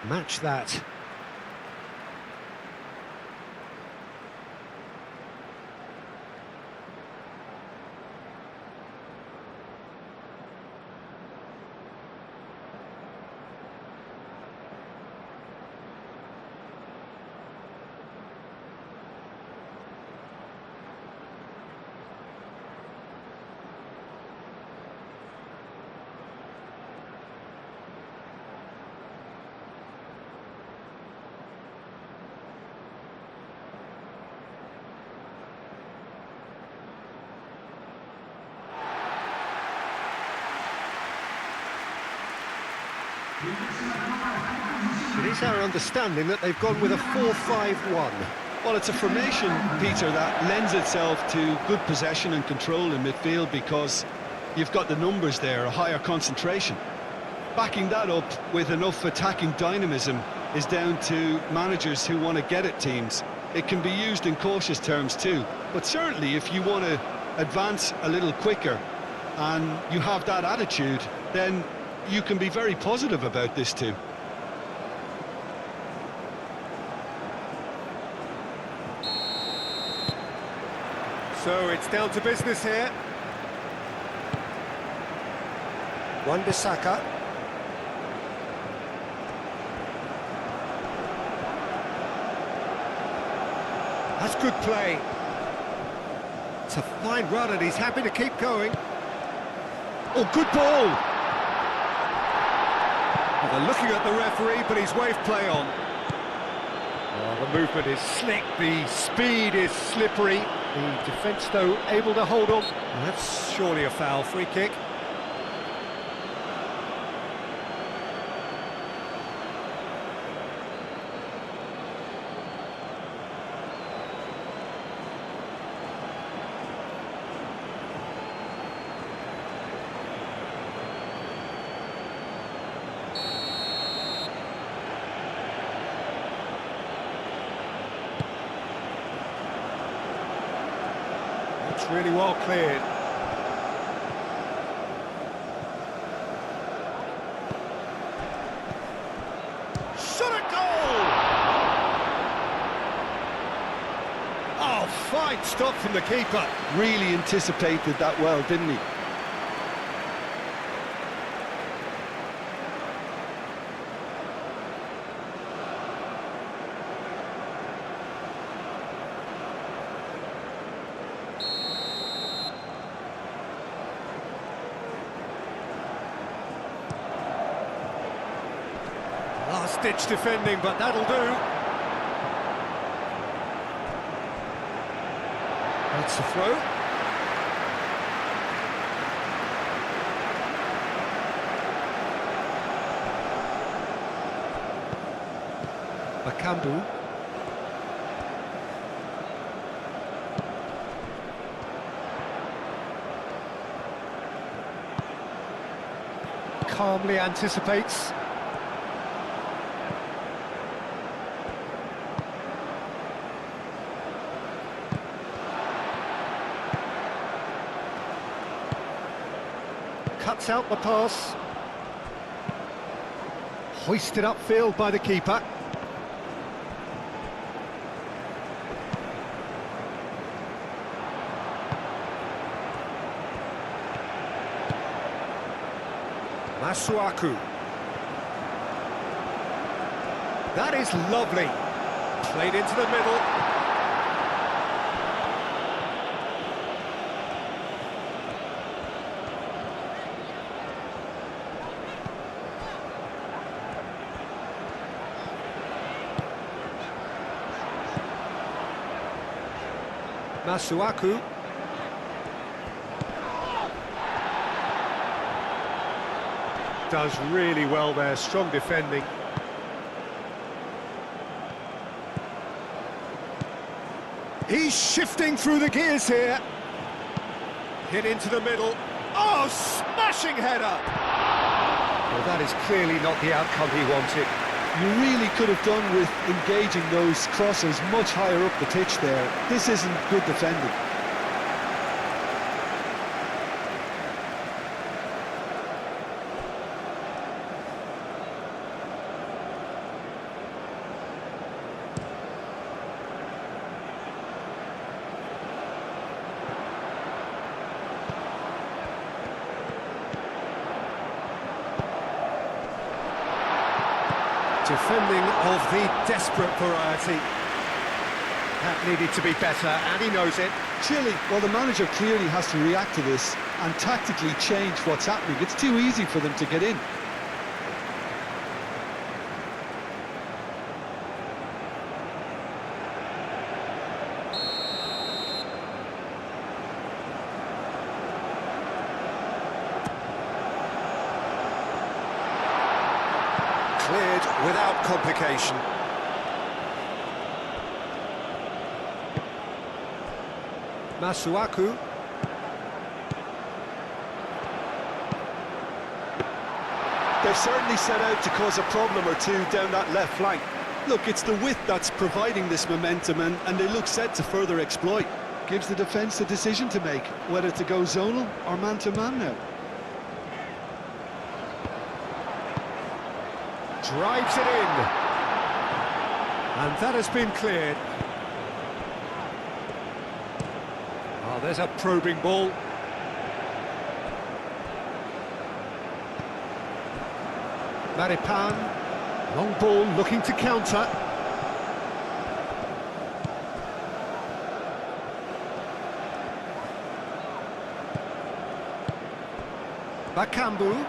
Match that. It is our understanding that they've gone with a 4-5-1. Well, it's a formation, Peter, that lends itself to good possession and control in midfield because you've got the numbers there, a higher concentration. Backing that up with enough attacking dynamism is down to managers who want to get at teams. It can be used in cautious terms too, but certainly if you want to advance a little quicker and you have that attitude, then you can be very positive about this too. So it's down to business here. Wan-Bissaka. That's good play. It's a fine run and he's happy to keep going. Oh, good ball! Well, they're looking at the referee, but he's waved play on. Oh, the movement is slick, the speed is slippery. The defence, though, able to hold on. And that's surely a foul, free kick. It's really well cleared. Shot a goal! Oh, fine stop from the keeper. Really anticipated that well, didn't he? Last-ditch defending, but that'll do. That's the throw. Bakambu. Calmly anticipates. Cuts out the pass. Hoisted upfield by the keeper. Masuaku. That is lovely. Played into the middle. Masuaku. Does really well there, strong defending. He's shifting through the gears here. Hit into the middle. Oh, smashing header! Well, that is clearly not the outcome he wanted. You really could have done with engaging those crosses much higher up the pitch there. This isn't good defending. Defending of the desperate variety. That needed to be better, and he knows it. Chile, well, the manager clearly has to react to this and tactically change what's happening. It's too easy for them to get in. Cleared without complication. Masuaku. They've certainly set out to cause a problem or two down that left flank. Look, it's the width that's providing this momentum, and they look set to further exploit. Gives the defence a decision to make, whether to go zonal or man-to-man now. Drives it in. And that has been cleared. Oh, there's a probing ball. Maripan, long ball looking to counter. Bakambu.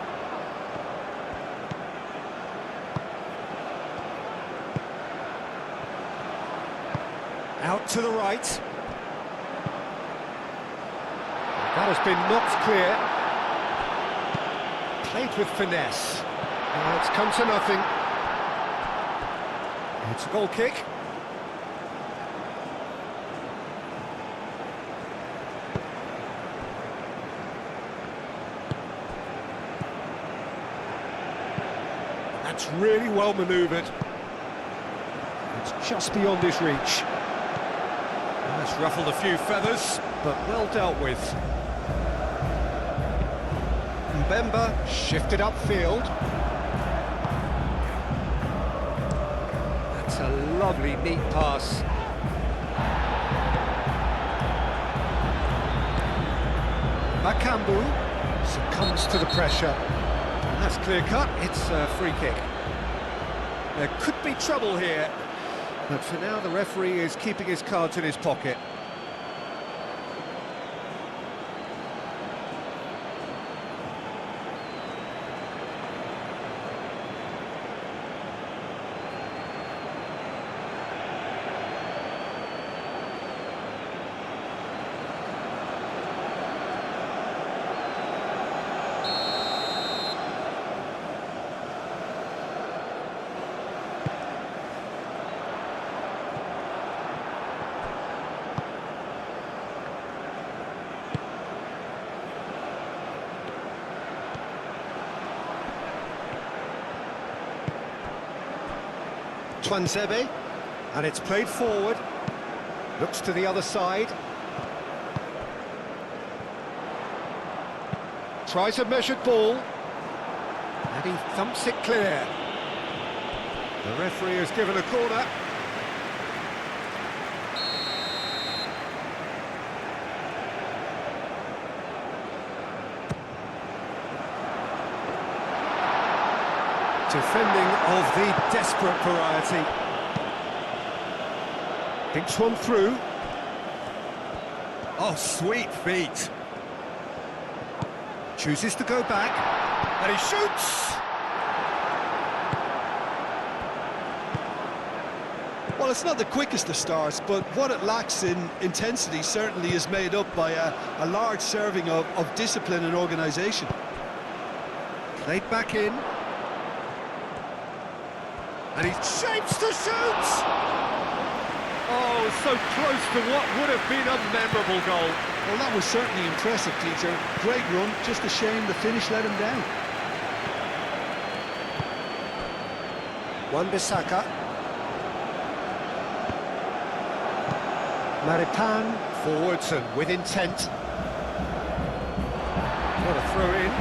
Out to the right. That has been knocked clear. Played with finesse. Now it's come to nothing. It's a goal kick. That's really well manoeuvred. It's just beyond his reach. That's ruffled a few feathers, but well dealt with. Mbemba shifted upfield. That's a lovely, neat pass. Bakambu succumbs to the pressure. And that's clear cut, it's a free kick. There could be trouble here, but for now the referee is keeping his cards in his pocket. Twanzebe, and it's played forward, looks to the other side, tries a measured ball, and he thumps it clear. The referee has given a corner. Defending of the desperate variety. Thinks one through. Oh, sweet feet. Chooses to go back, and he shoots! Well, it's not the quickest of starts, but what it lacks in intensity certainly is made up by a large serving of discipline and organisation. Played back in. And he shapes to shoot! Oh, so close to what would have been a memorable goal. Well, that was certainly impressive, Peter. Great run, just a shame the finish let him down. Wan-Bissaka. Maripan forwards and with intent. What a throw in.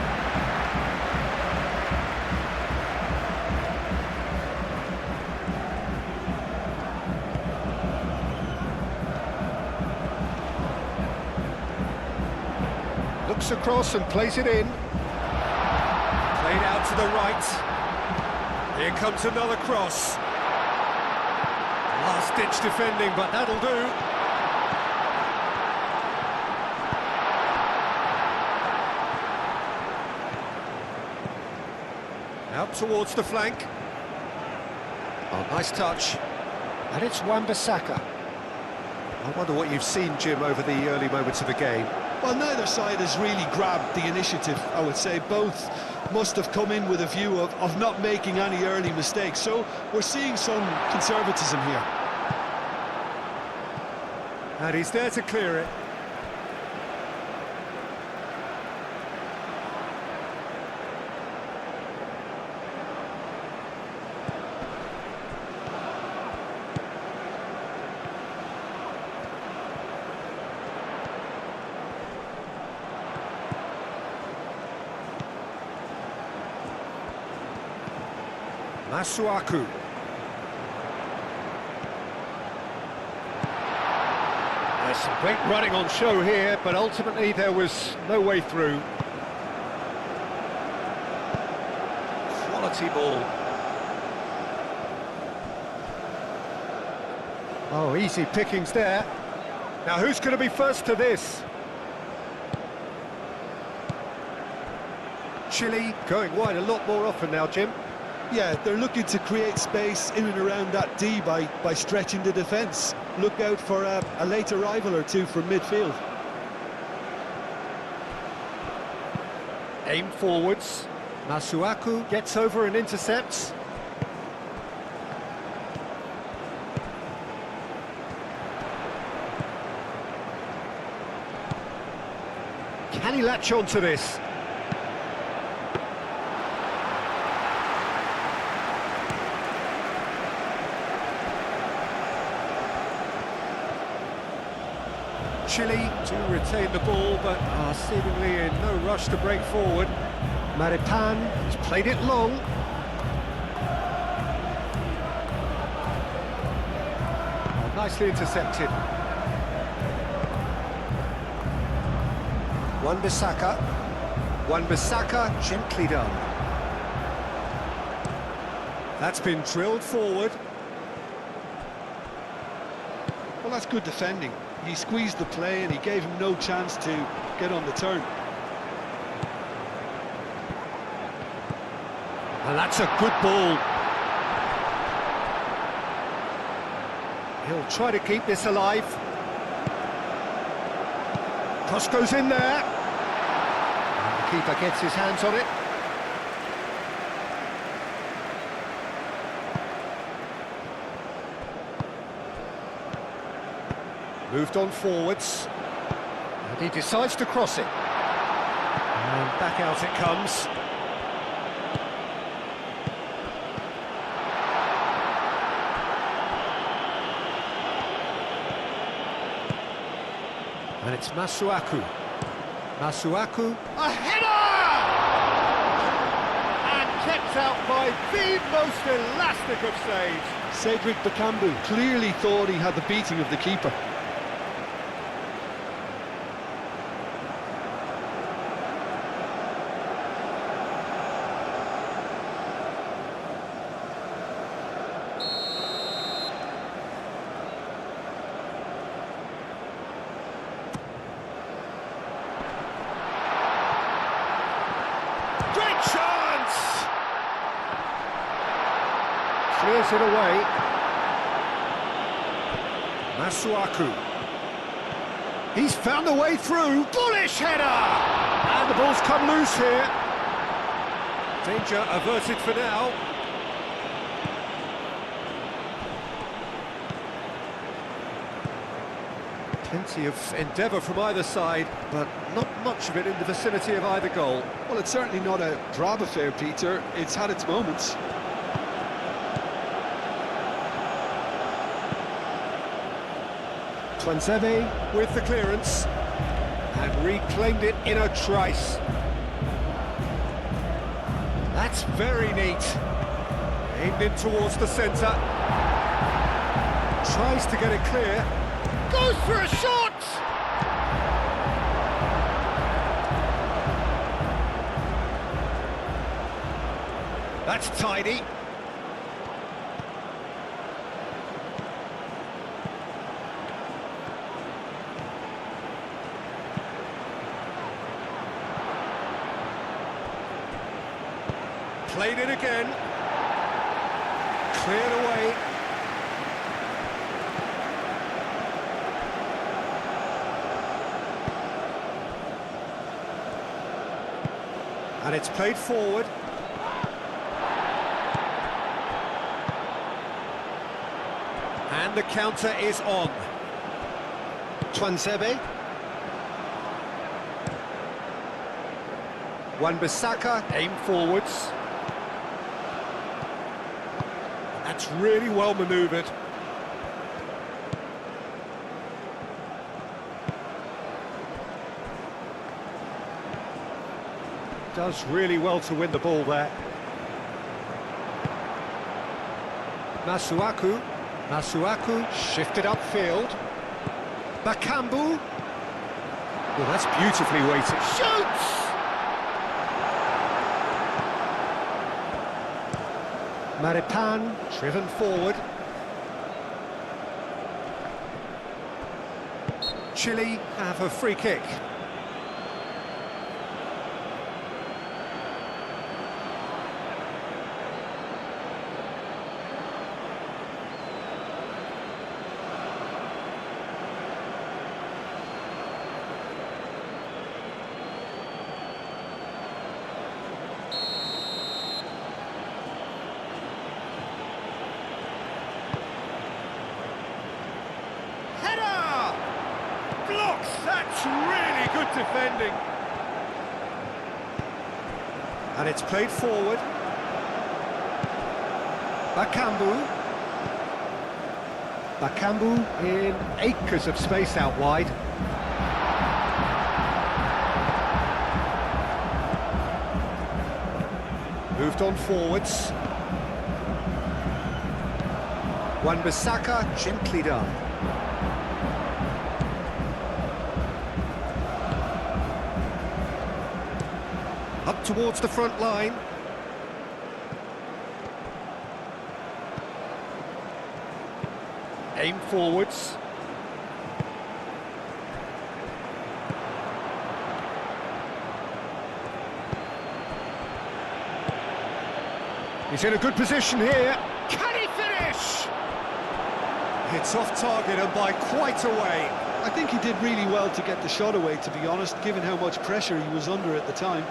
Looks across and plays it in. Played out to the right. Here comes another cross. Last-ditch defending, but that'll do. Out towards the flank. Oh, nice touch. And it's Wan-Bissaka. I wonder what you've seen, Jim, over the early moments of the game. Well, neither side has really grabbed the initiative, I would say. Both must have come in with a view of not making any early mistakes. So we're seeing some conservatism here. And he's there to clear it. Masuaku. There's some great running on show here, but ultimately there was no way through. Quality ball. Oh, easy pickings there. Now who's going to be first to this? Chile going wide a lot more often now, Jim. Yeah, they're looking to create space in and around that D by stretching the defence. Look out for a late arrival or two from midfield. Aim forwards. Masuaku gets over and intercepts. Can he latch on to this? Chile to retain the ball, but are seemingly in no rush to break forward. Maripan has played it long. Oh, nicely intercepted. Wan-Bissaka. Wan-Bissaka gently done. That's been drilled forward. Well, that's good defending. He squeezed the play and he gave him no chance to get on the turn. And that's a good ball. He'll try to keep this alive. Cross goes in there. And the keeper gets his hands on it. Moved on forwards, and he decides to cross it. And back out it comes. And it's Masuaku. Masuaku, a header! And kept out by the most elastic of saves. Cedric Bakambu clearly thought he had the beating of the keeper. Great chance! Clears it away. Masuaku. He's found a way through. Bullish header! And the ball's come loose here. Danger averted for now. Plenty of endeavour from either side, but not much of it in the vicinity of either goal. Well, it's certainly not a drab affair, Peter. It's had its moments. Twanzebe with the clearance and reclaimed it in a trice. That's very neat. Aimed in towards the centre. Tries to get it clear. Goes for a shot! That's tidy. Played it again. Cleared away. And it's played forward. And the counter is on. Twansebe. Wan-Bissaka, aim forwards. That's really well manoeuvred. Does really well to win the ball there. Masuaku. Masuaku shifted upfield. Bakambu. Well, that's beautifully weighted. Shoots! Maripan driven forward. Chile have a free kick. Blocks! That's really good defending. And it's played forward. Bakambu. Bakambu in acres of space out wide. Moved on forwards. Wan-Bissaka, gently done. Up towards the front line. Aim forwards. He's in a good position here. Can he finish? It's off target and by quite a way. I think he did really well to get the shot away, to be honest, given how much pressure he was under at the time.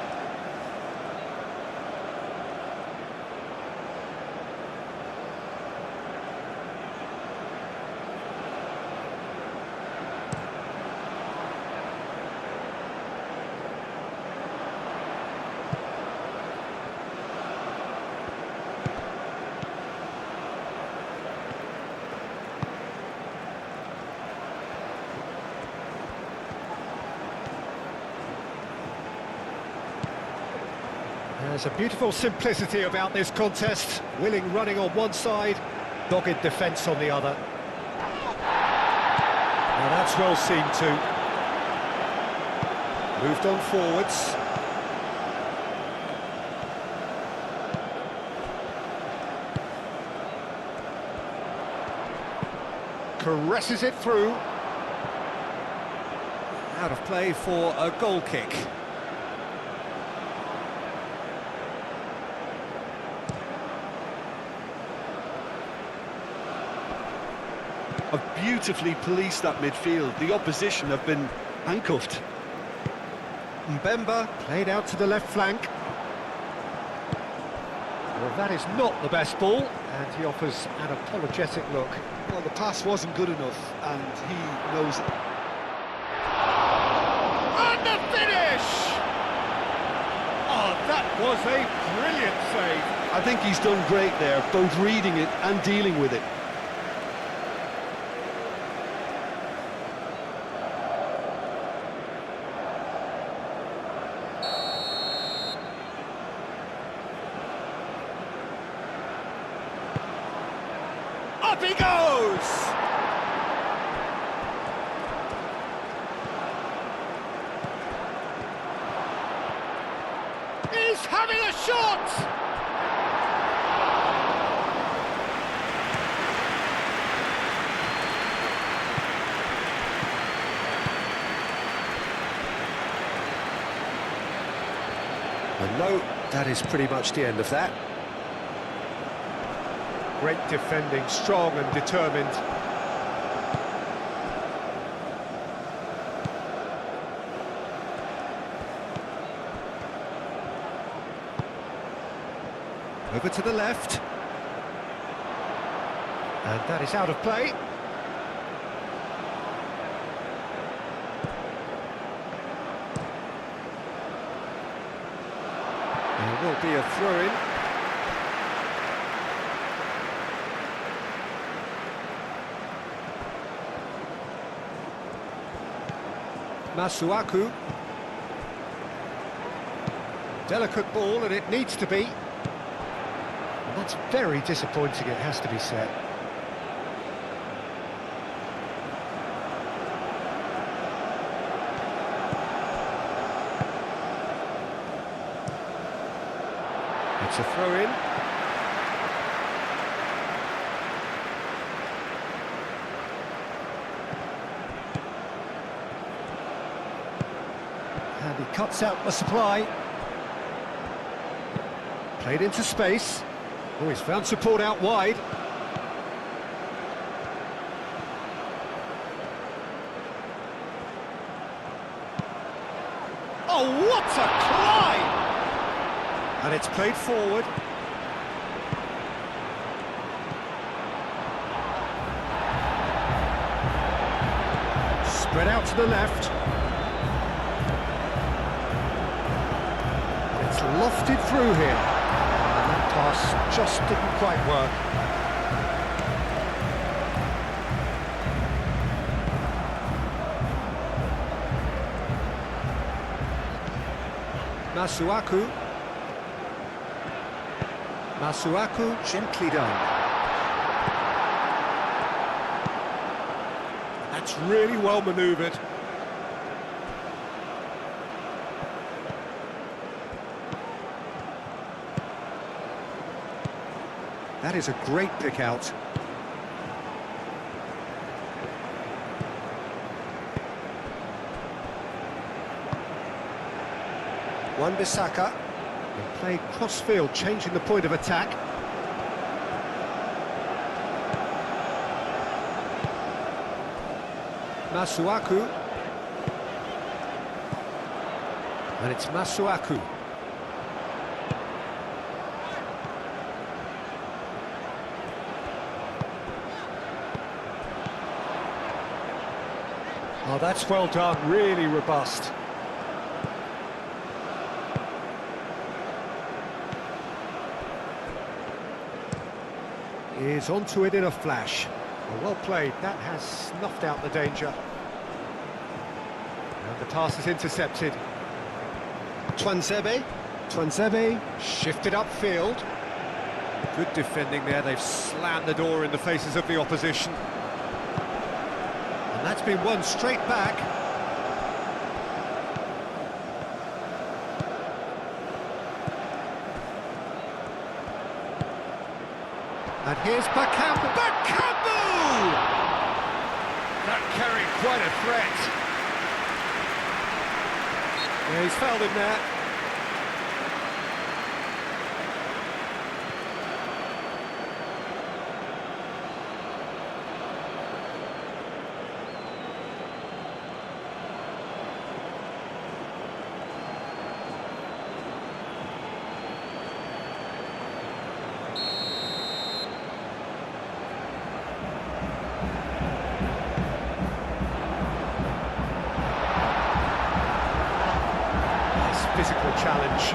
There's a beautiful simplicity about this contest. Willing running on one side, dogged defence on the other. Now that's well seen too. Moved on forwards. Caresses it through. Out of play for a goal kick. Have beautifully policed that midfield. The opposition have been handcuffed. Mbemba played out to the left flank. Well, that is not the best ball, and he offers an apologetic look. Well, the pass wasn't good enough, and he knows it. And the finish! Oh, that was a brilliant save. I think he's done great there, both reading it and dealing with it. Up he goes! He's having a shot! A low That is pretty much the end of that. Great defending, strong and determined. Over to the left. And that is out of play. There will be a throw-in. Masuaku. Delicate ball, and it needs to be. And that's very disappointing, it has to be said. It's a throw-in. And he cuts out the supply. Played into space. Oh, he's found support out wide. Oh, what a climb! And it's played forward. Spread out to the left. It's lofted through here. And that pass just didn't quite work. Masuaku. Masuaku, gently done. That's really well manoeuvred. That is a great pick out. Wan-Bissaka. They play cross-field, changing the point of attack. Masuaku. And it's Masuaku. Oh, that's well done, really robust. Is onto it in a flash. Well played, that has snuffed out the danger. And the pass is intercepted. Tuanzebe. Tuanzebe shifted upfield. Good defending there, they've slammed the door in the faces of the opposition. And that's been won straight back. And here's Bakambu. Bakambu! That carried quite a threat. Yeah, he's fouled him there. Physical challenge.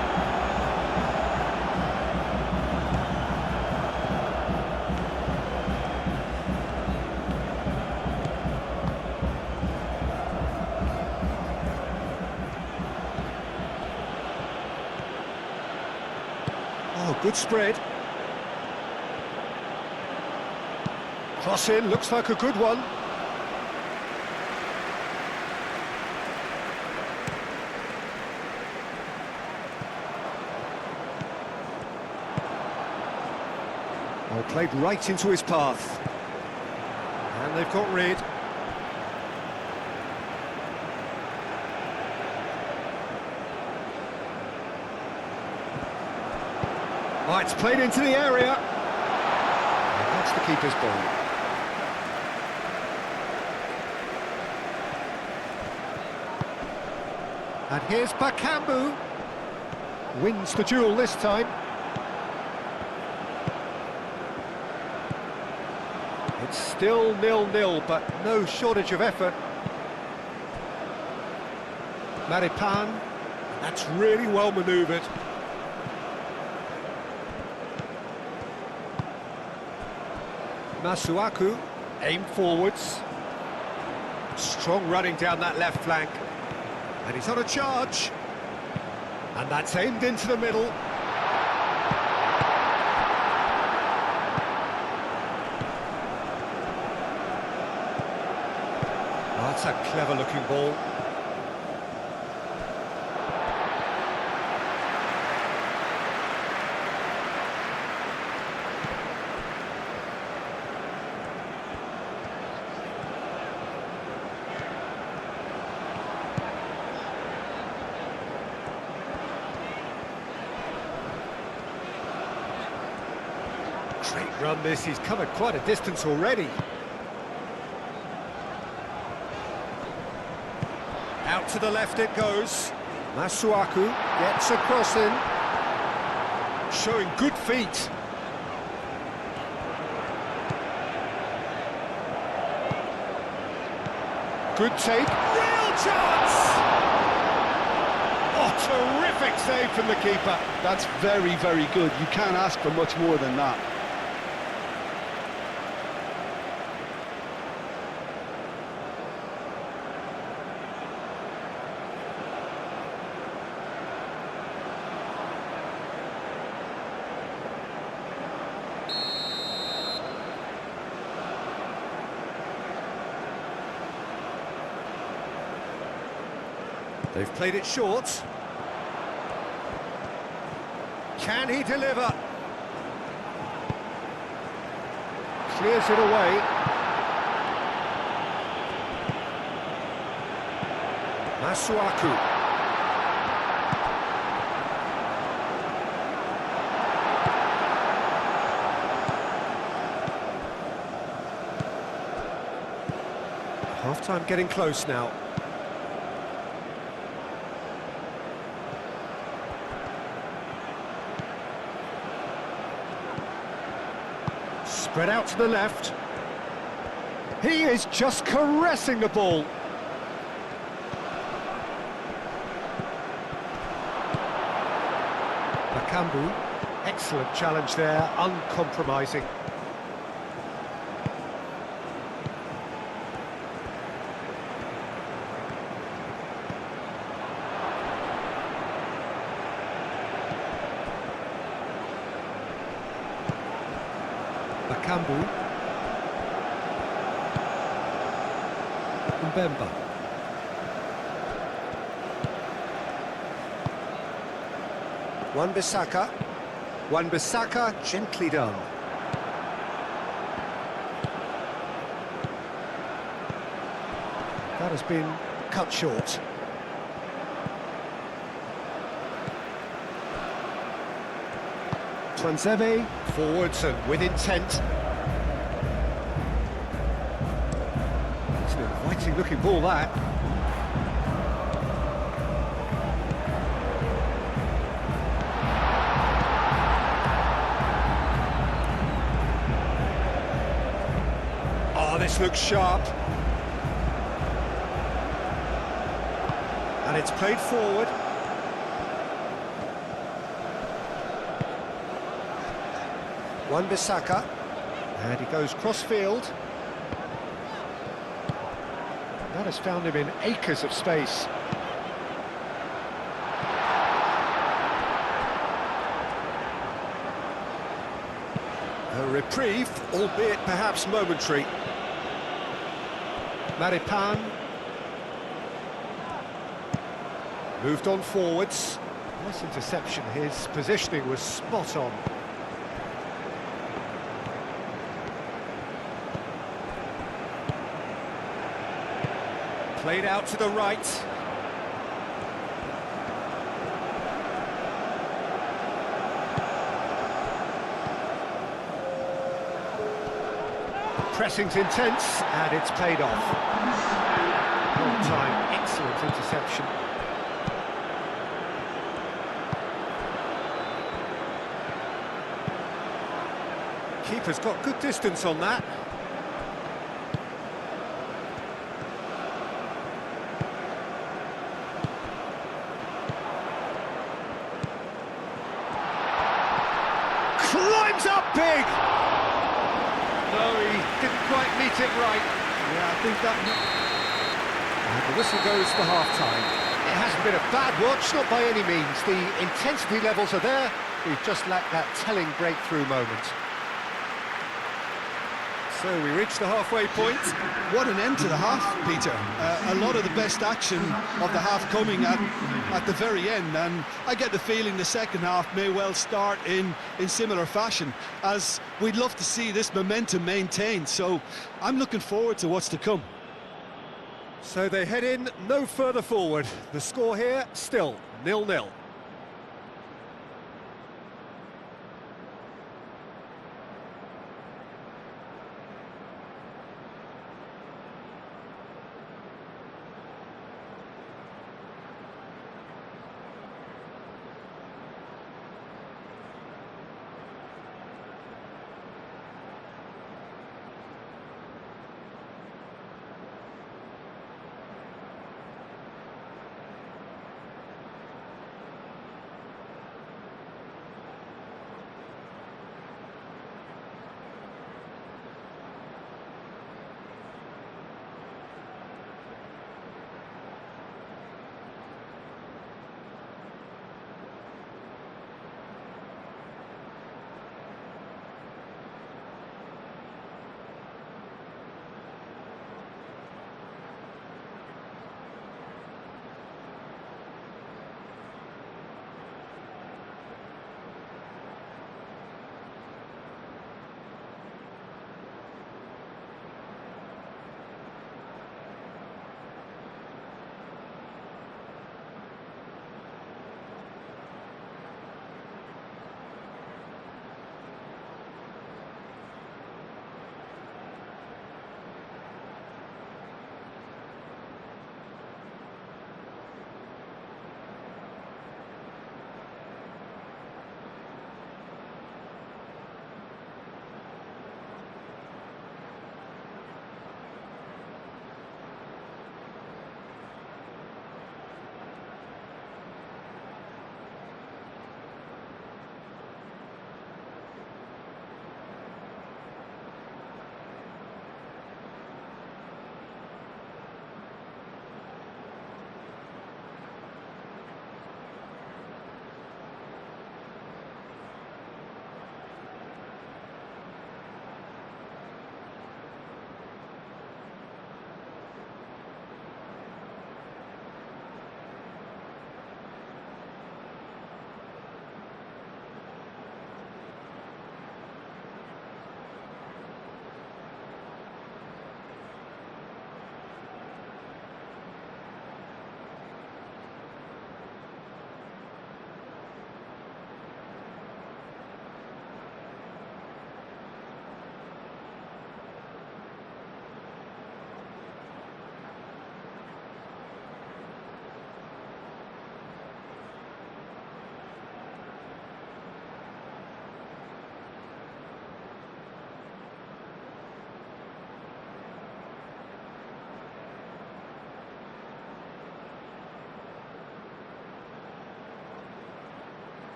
Oh, good spread. Cross in, looks like a good one. Oh, played right into his path. And they've got rid. Oh, it's played into the area. And that's the keeper's ball. And here's Bakambu. Wins the duel this time. It's still 0-0, but no shortage of effort. Maripan, that's really well manoeuvred. Masuaku, aimed forwards. Strong running down that left flank. And he's on a charge. And that's aimed into the middle. Oh, that's a clever-looking ball. Great run this, he's covered quite a distance already. Out to the left it goes. Masuaku gets a cross in. Showing good feet. Good take. Real chance! Oh, terrific save from the keeper. That's very, very good. You can't ask for much more than that. They've played it short. Can he deliver? Clears it away. Masuaku. Half-time getting close now. Spread out to the left. He is just caressing the ball. Bakambu, excellent challenge there, uncompromising. Bakambu. Mbemba. Wan-Bissaka. Wan-Bissaka, gently done. That has been cut short. Twanzebe, forwards and with intent. It's an inviting looking ball, that. Oh, this looks sharp. And it's played forward. Wan-Bissaka, and he goes cross-field. That has found him in acres of space. A reprieve, albeit perhaps momentary. Maripan. Moved on forwards. Nice interception, his positioning was spot on. Played out to the right. Pressing's intense, and it's paid off. On time, excellent interception. Keeper's got good distance on that. Climbs up big! No, he didn't quite meet it right. Yeah, I think that... And the whistle goes for half-time. It hasn't been a bad watch, not by any means. The intensity levels are there. We've just lacked that telling breakthrough moment. So we reach the halfway point. What an end to the half, Peter. A lot of the best action of the half coming at the very end, and I get the feeling the second half may well start in similar fashion, as we'd love to see this momentum maintained. So I'm looking forward to what's to come. So they head in no further forward. The score here, still 0-0.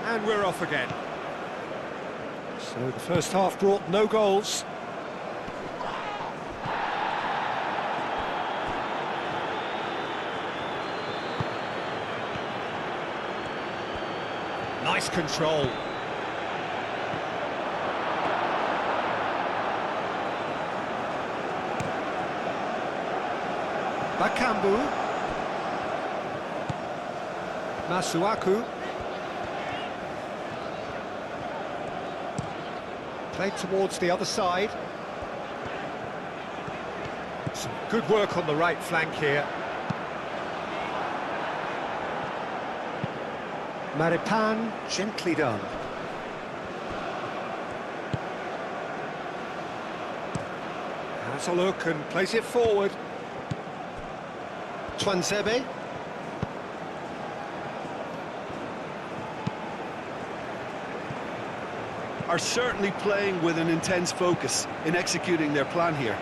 And we're off again. So the first half brought no goals. Nice control. Bakambu. Masuaku. Played towards the other side. Some good work on the right flank here. Maripan, gently done. Has a look and plays it forward. Twansebe. Are certainly playing with an intense focus in executing their plan here.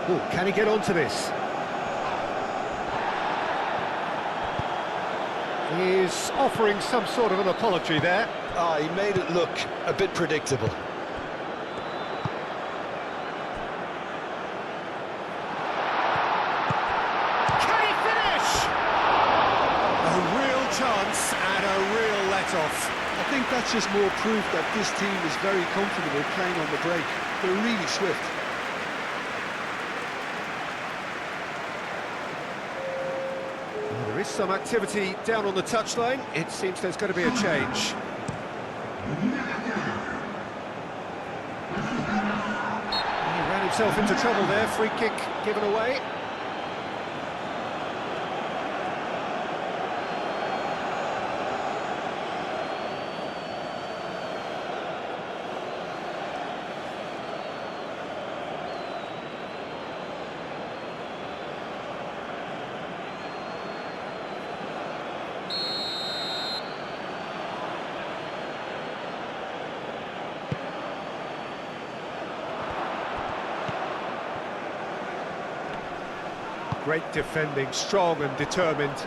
Oh, can he get onto this? He's offering some sort of an apology there. He made it look a bit predictable. Chance and a real let-off. I think that's just more proof that this team is very comfortable playing on the break. They're really swift. Well, there is some activity down on the touchline. It seems there's going to be a change. He ran himself into trouble there. Free kick given away. Great defending, strong and determined.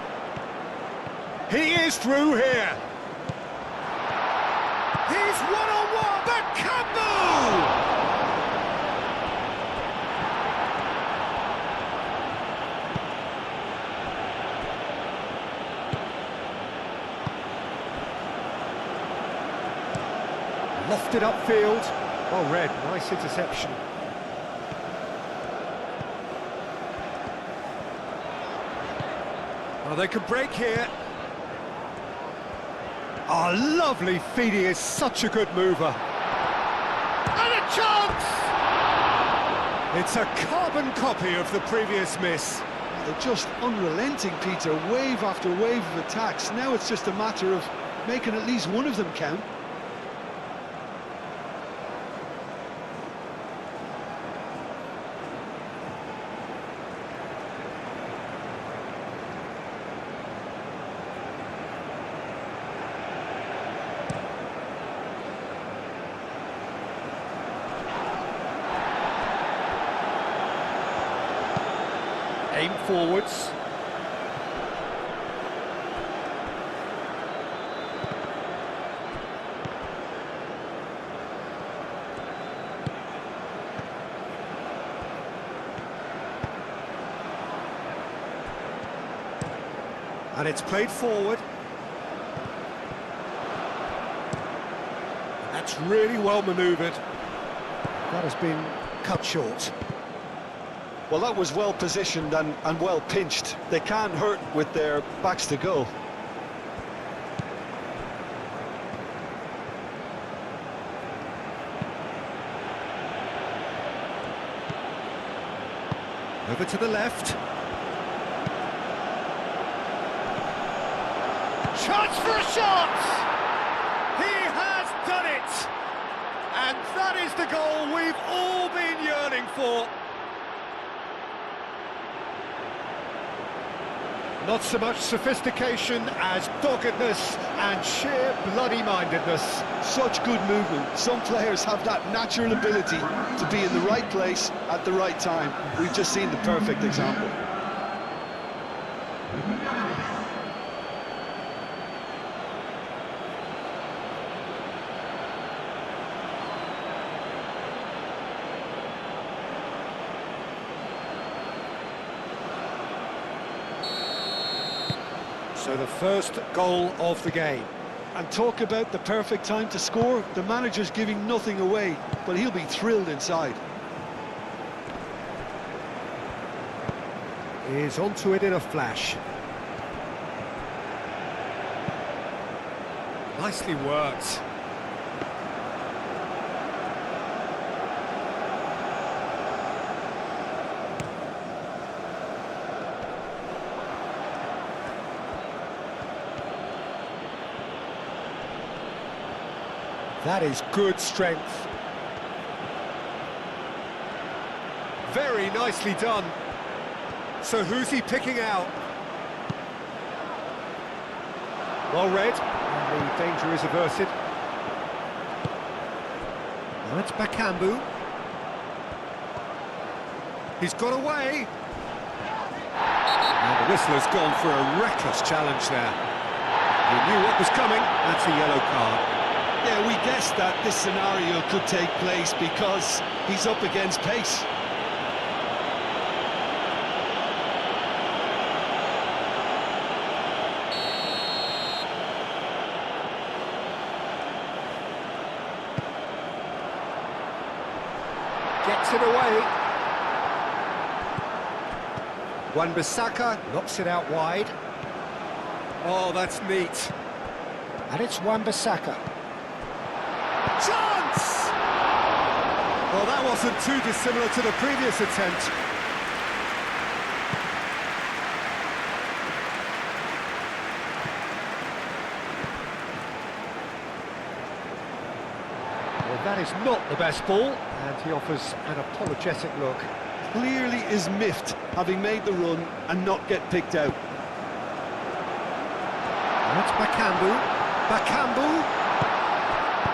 He is through here. He's one-on-one. Bakambu! Lofted upfield. Well read, nice interception. Well, they can break here. Oh, lovely feed. He is such a good mover. And a chance! It's a carbon copy of the previous miss. They're just unrelenting, Peter. Wave after wave of attacks. Now it's just a matter of making at least one of them count. Aim forwards. And it's played forward. That's really well manoeuvred. That has been cut short. Well, that was well positioned and well pinched. They can't hurt with their backs to goal. Over to the left. Chance for a shot! He has done it! And that is the goal we've all been yearning for. Not so much sophistication as doggedness and sheer bloody-mindedness. Such good movement. Some players have that natural ability to be in the right place at the right time. We've just seen the perfect example. So the first goal of the game. And talk about the perfect time to score. The manager's giving nothing away, but he'll be thrilled inside. Is onto it in a flash. Nicely worked. That is good strength. Very nicely done. So who's he picking out? Well read, and the danger is averted. Now it's Bakambu. He's got away. And the whistle has gone for a reckless challenge there. He knew what was coming. That's a yellow card. Yeah, we guessed that this scenario could take place because he's up against pace. Gets it away. Wan-Bissaka knocks it out wide. Oh, that's neat. And it's Wan-Bissaka. Chance! Well, that wasn't too dissimilar to the previous attempt. Well, that is not the best ball, and he offers an apologetic look. Clearly is miffed, having made the run and not get picked out. And it's Bakambu. Bakambu!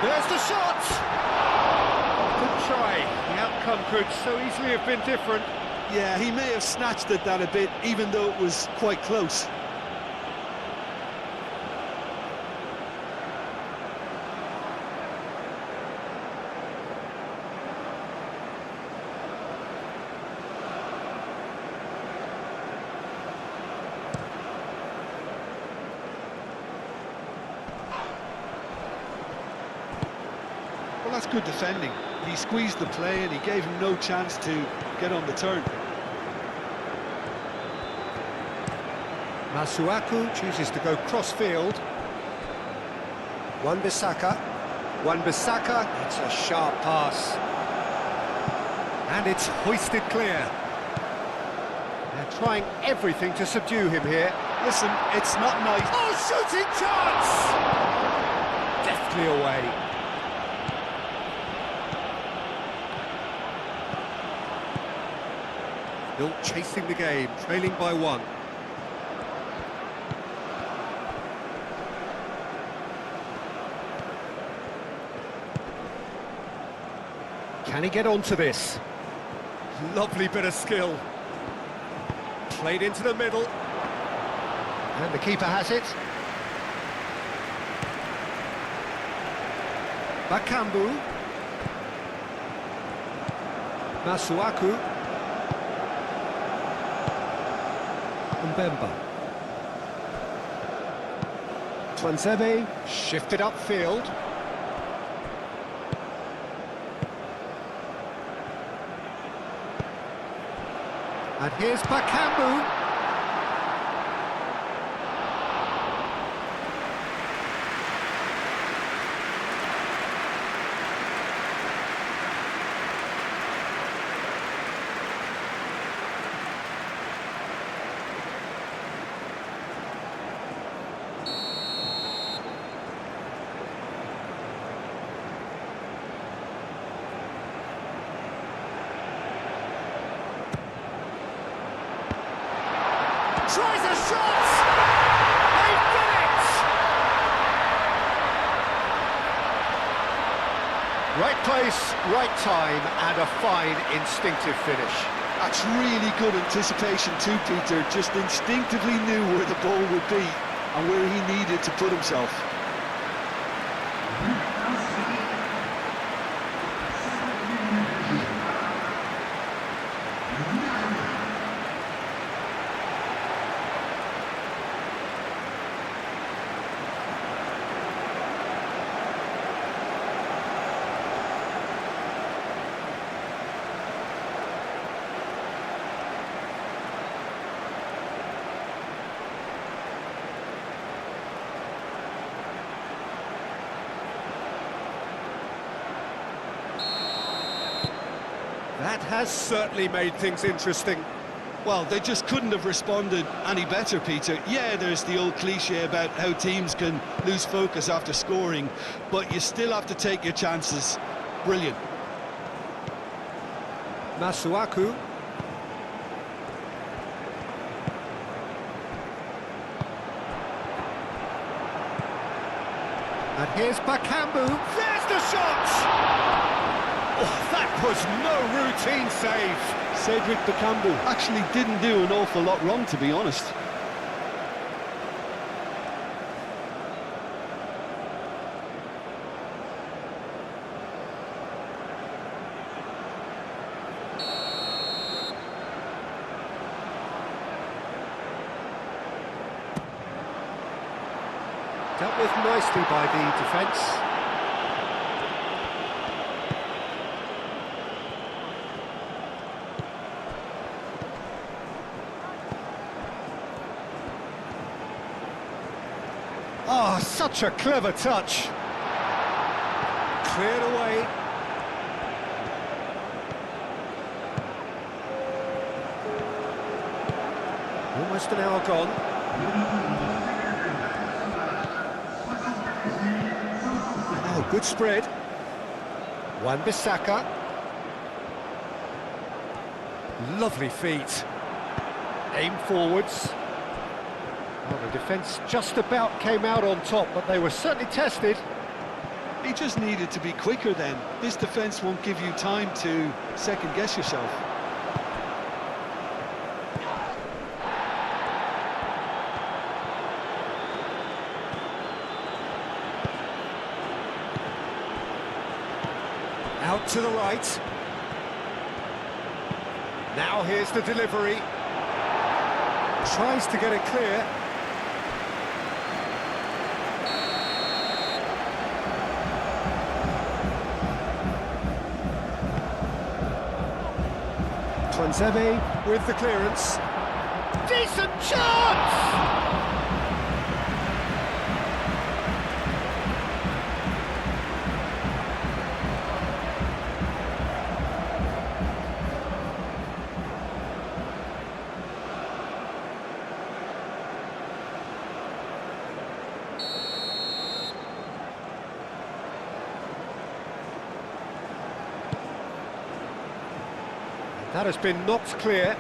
There's the shot! Good try. The outcome could so easily have been different. Yeah, he may have snatched at that a bit, even though it was quite close. Well, that's good defending. He squeezed the play and he gave him no chance to get on the turn. Masuaku chooses to go cross-field. Wan-Bissaka. Wan-Bissaka, it's a sharp pass. And it's hoisted clear. They're trying everything to subdue him here. Listen, it's not nice. Oh, shooting chance! Deftly away. Still chasing the game, trailing by one. Can he get onto this? Lovely bit of skill. Played into the middle. And the keeper has it. Bakambu. Masuaku. Mbemba. Twanzebe shifted upfield. And here's Bakambu. Tries a shot! They've done it! Right place, right time, and a fine instinctive finish. That's really good anticipation too, Peter. Just instinctively knew where the ball would be and where he needed to put himself. That has certainly made things interesting. Well, they just couldn't have responded any better, Peter. Yeah, there's the old cliche about how teams can lose focus after scoring, but you still have to take your chances. Brilliant. Masuaku. And here's Bakambu. There's the shot! Oh, that was no routine save. Cedric Bakambu actually didn't do an awful lot wrong, to be honest. Dealt with nicely by the defence. Oh, such a clever touch. Cleared away. Almost an hour gone. Oh, good spread. Wan-Bissaka. Lovely feet. Aim forwards. Well, the defence just about came out on top, but they were certainly tested. He just needed to be quicker then. This defence won't give you time to second-guess yourself. Out to the right. Now here's the delivery. Tries to get it clear. Twanzebe with the clearance. Decent chance! That has been knocked clear.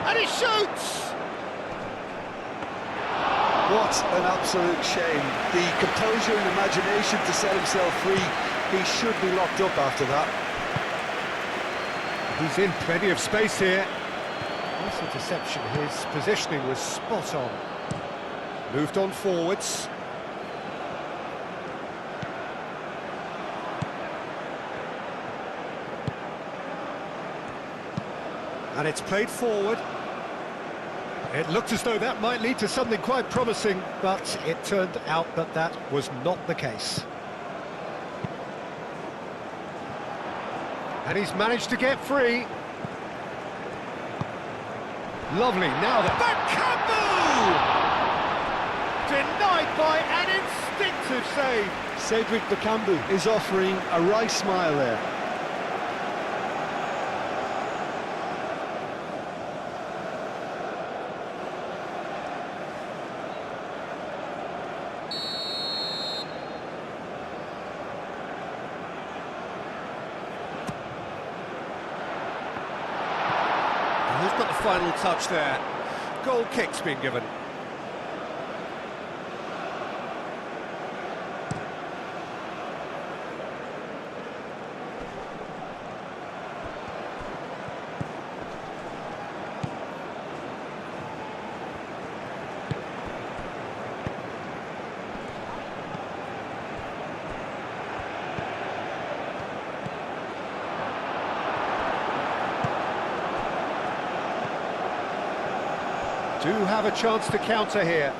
And he shoots! What an absolute shame. The composure and imagination to set himself free. He should be locked up after that. He's in plenty of space here. Nice interception. His positioning was spot on. Moved on forwards. And it's played forward. It looked as though that might lead to something quite promising, but it turned out that that was not the case. And he's managed to get free. Lovely, now the Bakambu! Denied by an instinctive save. Cedric Bakambu is offering a wry smile there. Who's got the final touch there? Goal kick's been given. Do have a chance to counter here.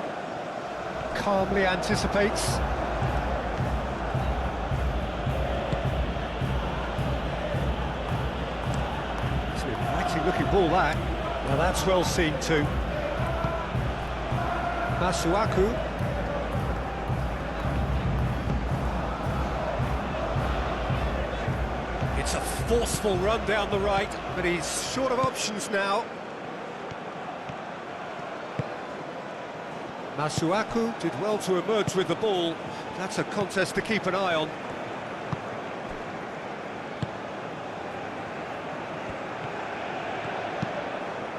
Calmly anticipates. It's an inviting looking ball, that. Now that's well seen too. Masuaku. It's a forceful run down the right, but he's short of options now. Masuaku did well to emerge with the ball. That's a contest to keep an eye on.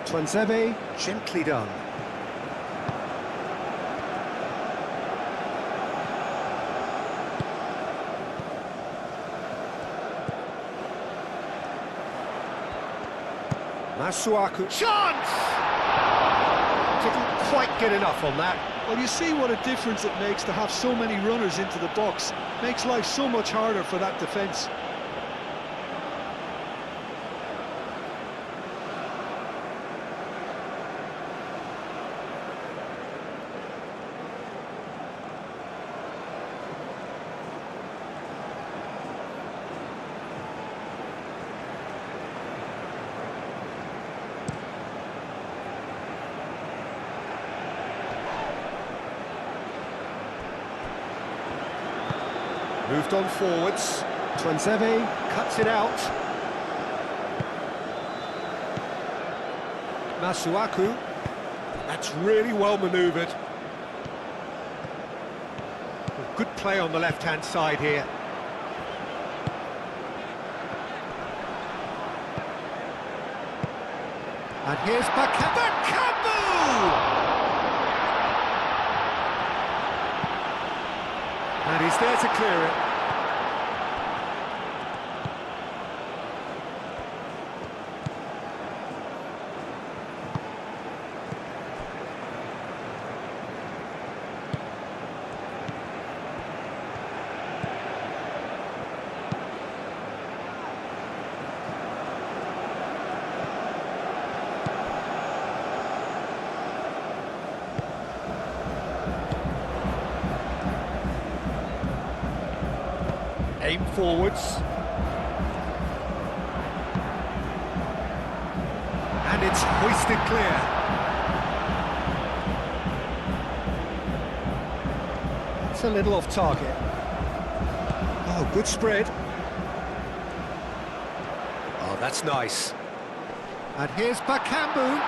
Twanzebe, gently done. Masuaku, chance! Didn't quite get enough on that. Well, you see what a difference it makes to have so many runners into the box. Makes life so much harder for that defence. Moved on forwards. Twanzebe cuts it out. Masuaku. That's really well manoeuvred. Good play on the left-hand side here. And here's Bakambu! And he's there to clear it. Aim forwards. And it's hoisted clear. It's a little off target. Oh, good spread. Oh, that's nice. And here's Bakambu.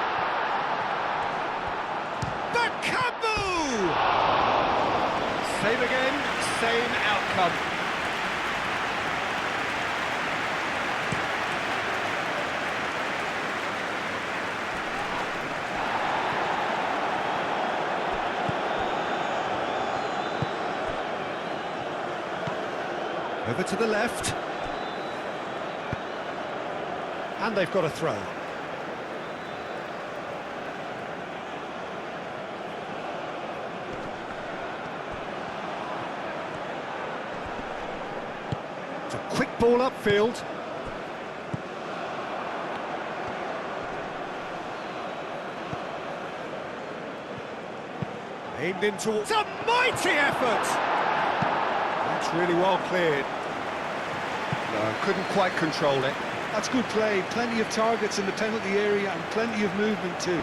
Bakambu! Same again, same outcome. Over to the left. And they've got a throw. It's a quick ball upfield. Aimed in towards... It's a mighty effort! That's really well cleared. No, couldn't quite control it. That's good play. Plenty of targets in the penalty area and plenty of movement too.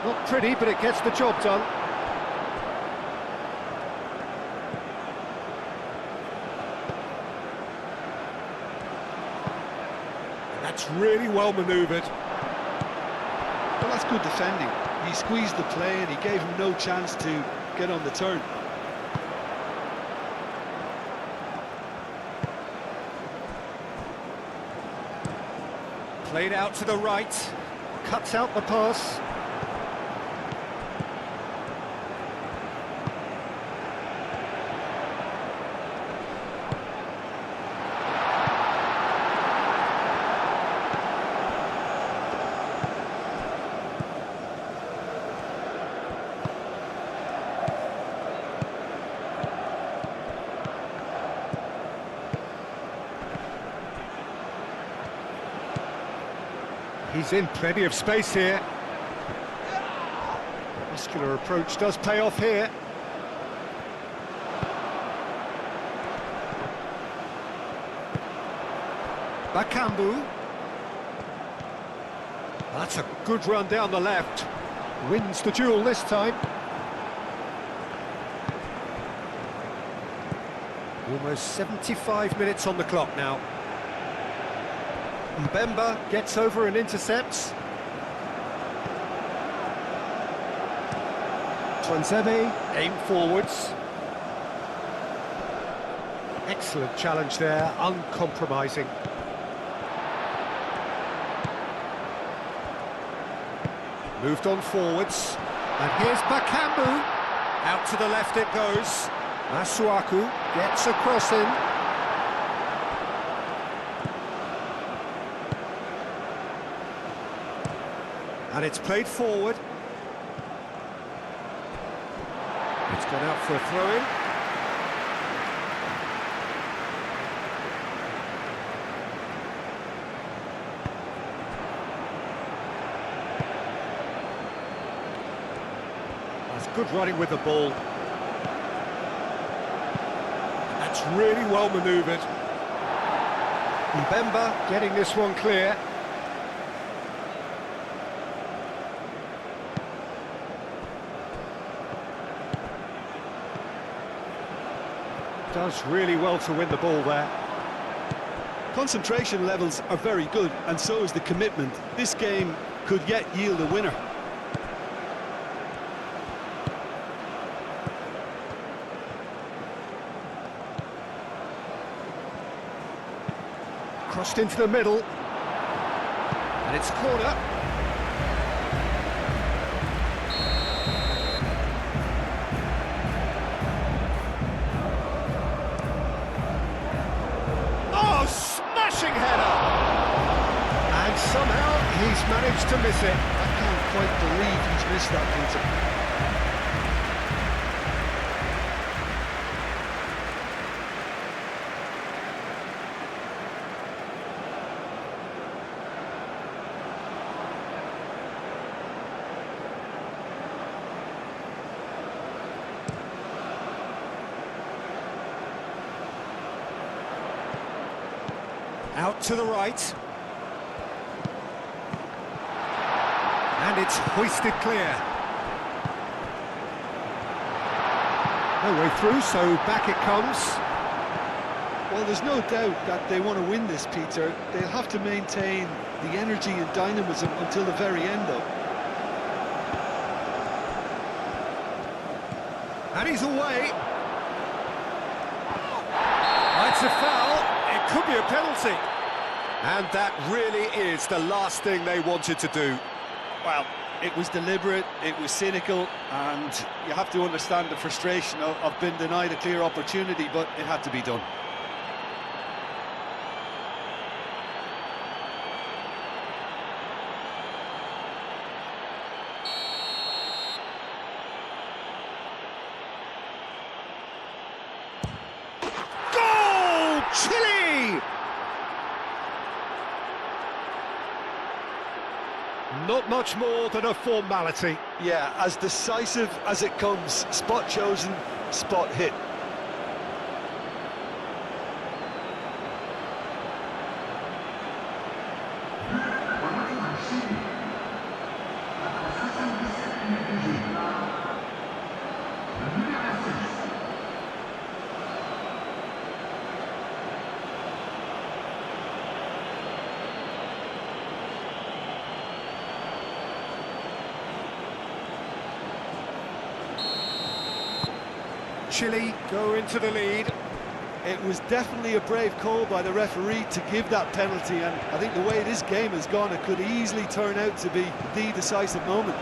Not pretty, but it gets the job done. That's really well manoeuvred. Well, that's good defending. He squeezed the play and he gave him no chance to get on the turn. Played out to the right, cuts out the pass. He's in plenty of space here. Muscular approach does pay off here. Bakambu. That's a good run down the left. Wins the duel this time. Almost 75 minutes on the clock now. Mbemba gets over and intercepts. Twanzebe aim forwards. Excellent challenge there, uncompromising. Moved on forwards. And here's Bakambu. Out to the left it goes. Masuaku gets a cross in. And it's played forward. It's gone out for a throw-in. That's good running with the ball. That's really well manoeuvred. Mbemba getting this one clear. Does really well to win the ball there. Concentration levels are very good, and so is the commitment. This game could yet yield a winner. Crossed into the middle. And it's corner. Header, and somehow he's managed to miss it. I can't quite believe he's missed that, Out to the right. And it's hoisted clear. No way through, so back it comes. Well, there's no doubt that they want to win this, Peter. They'll have to maintain the energy and dynamism until the very end, though. And he's away. It's a foul. It could be a penalty. And that really is the last thing they wanted to do. Well, it was deliberate, it was cynical, and you have to understand the frustration of being denied a clear opportunity, but it had to be done. Goal! Chile! Not much more than a formality. Yeah, as decisive as it comes. Spot chosen, spot hit. Chile go into the lead. It was definitely a brave call by the referee to give that penalty, and I think the way this game has gone, it could easily turn out to be the decisive moment.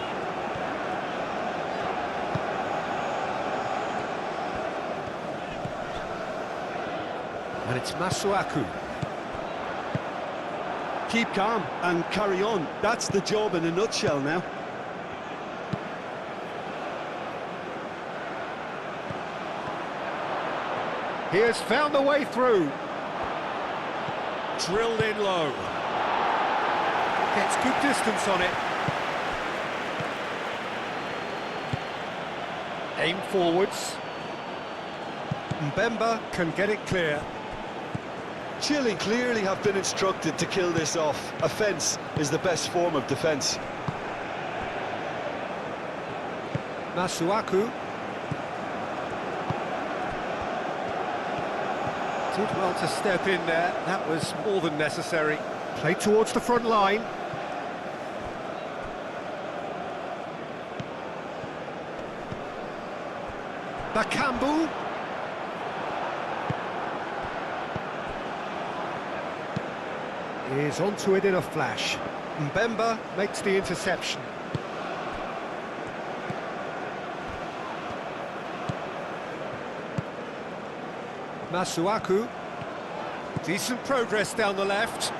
And it's Masuaku. Keep calm and carry on. That's the job in a nutshell now. He has found the way through. Drilled in low. Gets good distance on it. Aim forwards. Mbemba can get it clear. Chile clearly have been instructed to kill this off. Offence is the best form of defence. Masuaku. Did well to step in there. That was more than necessary. Played towards the front line. Bakambu. Is onto it in a flash. Mbemba makes the interception. Masuaku. Decent progress down the left.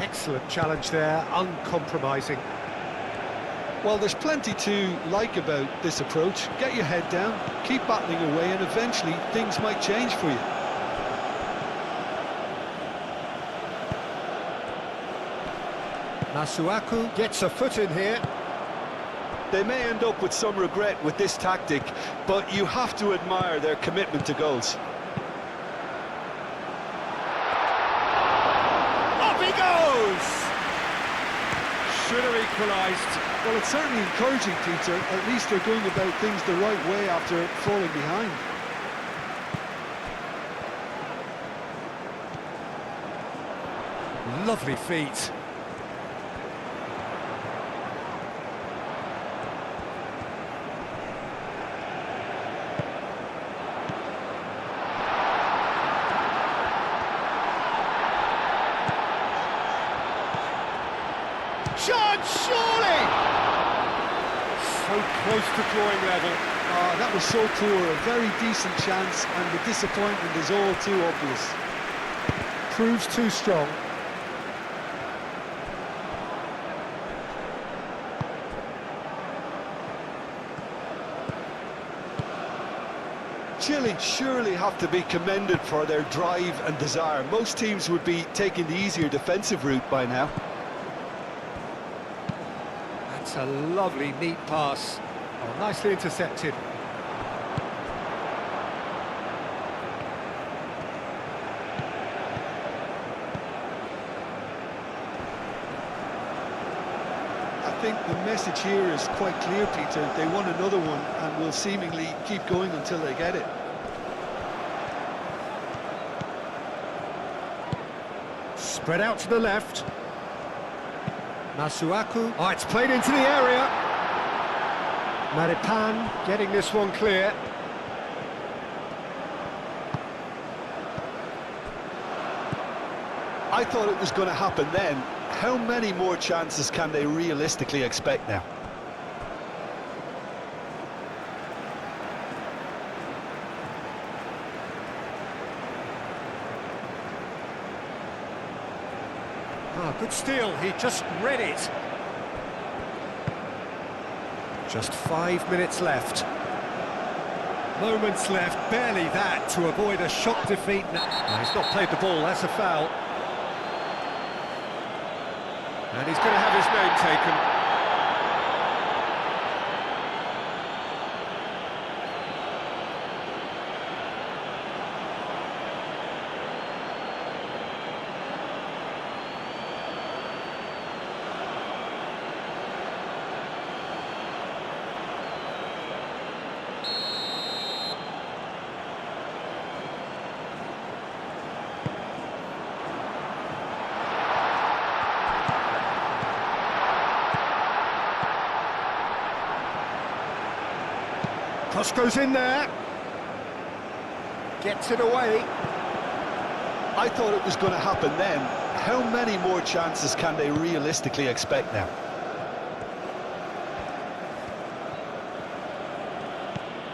Excellent challenge there, uncompromising. Well, there's plenty to like about this approach. Get your head down, keep battling away, and eventually things might change for you. Masuaku gets a foot in here. They may end up with some regret with this tactic, but you have to admire their commitment to goals. Up he goes! Should have equalised. Well, it's certainly encouraging, Peter. At least they're going about things the right way after falling behind. Lovely feet. Shot, surely! So close to drawing level. That was so poor, a very decent chance, and the disappointment is all too obvious. Proves too strong. Chile surely have to be commended for their drive and desire. Most teams would be taking the easier defensive route by now. That's a lovely, neat pass. Oh, nicely intercepted. I think the message here is quite clear, Peter. They want another one and will seemingly keep going until they get it. Spread out to the left. Masuaku. Oh, it's played into the area. Maripan getting this one clear. I thought it was going to happen then. How many more chances can they realistically expect now? Ah, good steal, he just read it. Just 5 minutes left. Moments left, barely that, to avoid a shock defeat. No, he's not played the ball, that's a foul. And he's going to have his name taken. Cross goes in there. Gets it away. I thought it was going to happen then. How many more chances can they realistically expect now?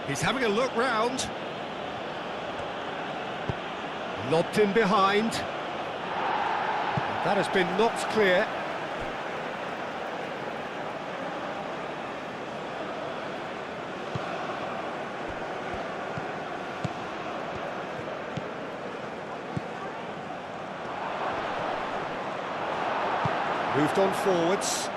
He's having a look round. Lobbed in behind. That has been knocked clear. Moved on forwards.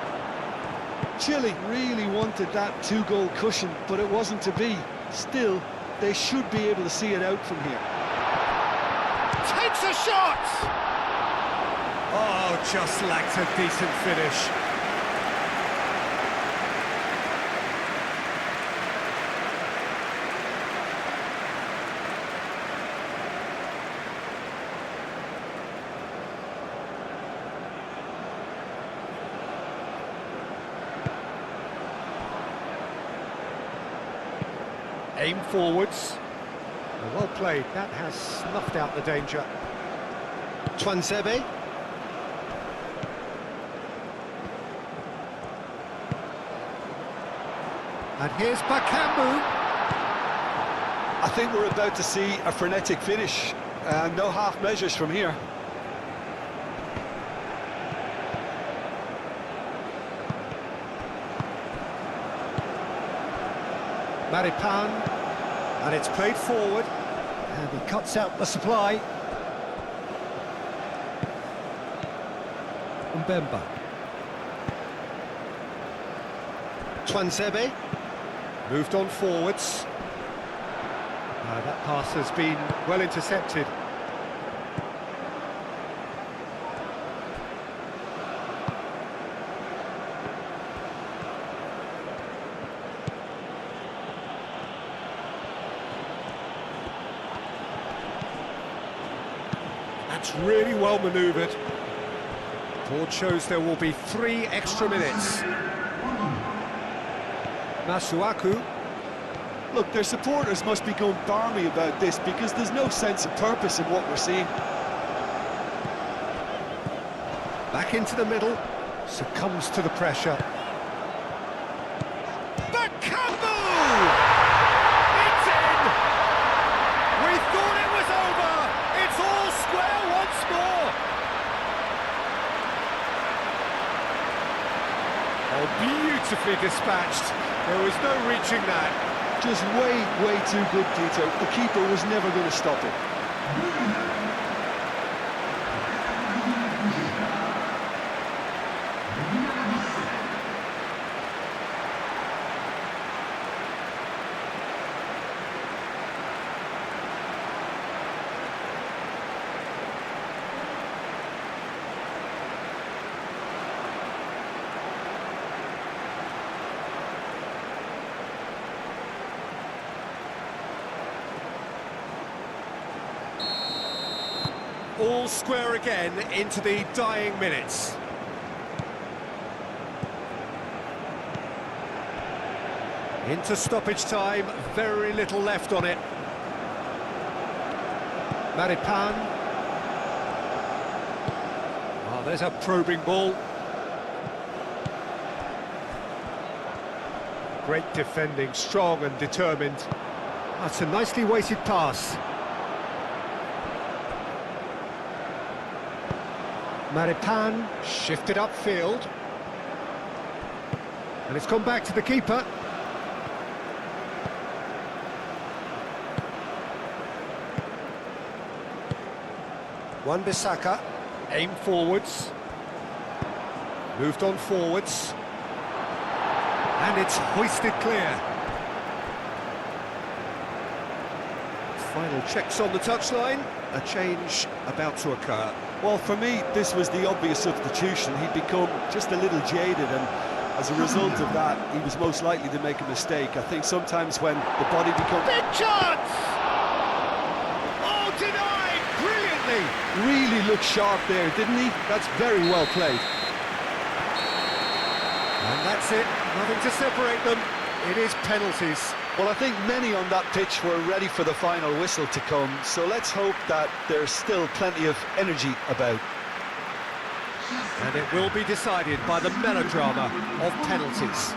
Chile really wanted that two-goal cushion, but it wasn't to be. Still, they should be able to see it out from here. Takes a shot! Oh, just lacked a decent finish. Aim forwards. Well played, that has snuffed out the danger. Twansebe. And here's Bakambu. I think we're about to see a frenetic finish. No half measures from here. Maripan, and it's played forward, and he cuts out the supply. Mbemba. Twansebe. Moved on forwards. That pass has been well intercepted. That's really well manoeuvred. Board shows there will be 3 extra minutes. Masuaku. Look, their supporters must be going barmy about this because there's no sense of purpose in what we're seeing. Back into the middle, succumbs to the pressure. Bakambu! It's in! We thought it was over! It's all square once more! Oh, beautifully dispatched. There was no reaching that. Just way too good, Tito. The keeper was never going to stop it. All square again into the dying minutes. Into stoppage time, very little left on it. Maripan. Oh, there's a probing ball. Great defending, strong and determined. That's a nicely weighted pass. Maripan shifted upfield. And it's gone back to the keeper. Wan-Bissaka, aim forwards. Moved on forwards. And it's hoisted clear. Final checks on the touchline. A change about to occur. Well, for me, this was the obvious substitution. He'd become just a little jaded, and as a result of that, he was most likely to make a mistake. I think sometimes when the body becomes... Big chance! Oh, denied! Brilliantly! Really looked sharp there, didn't he? That's very well played. And that's it. Nothing to separate them. It is penalties. Well, I think many on that pitch were ready for the final whistle to come, so let's hope that there's still plenty of energy about. And it will be decided by the melodrama of penalties.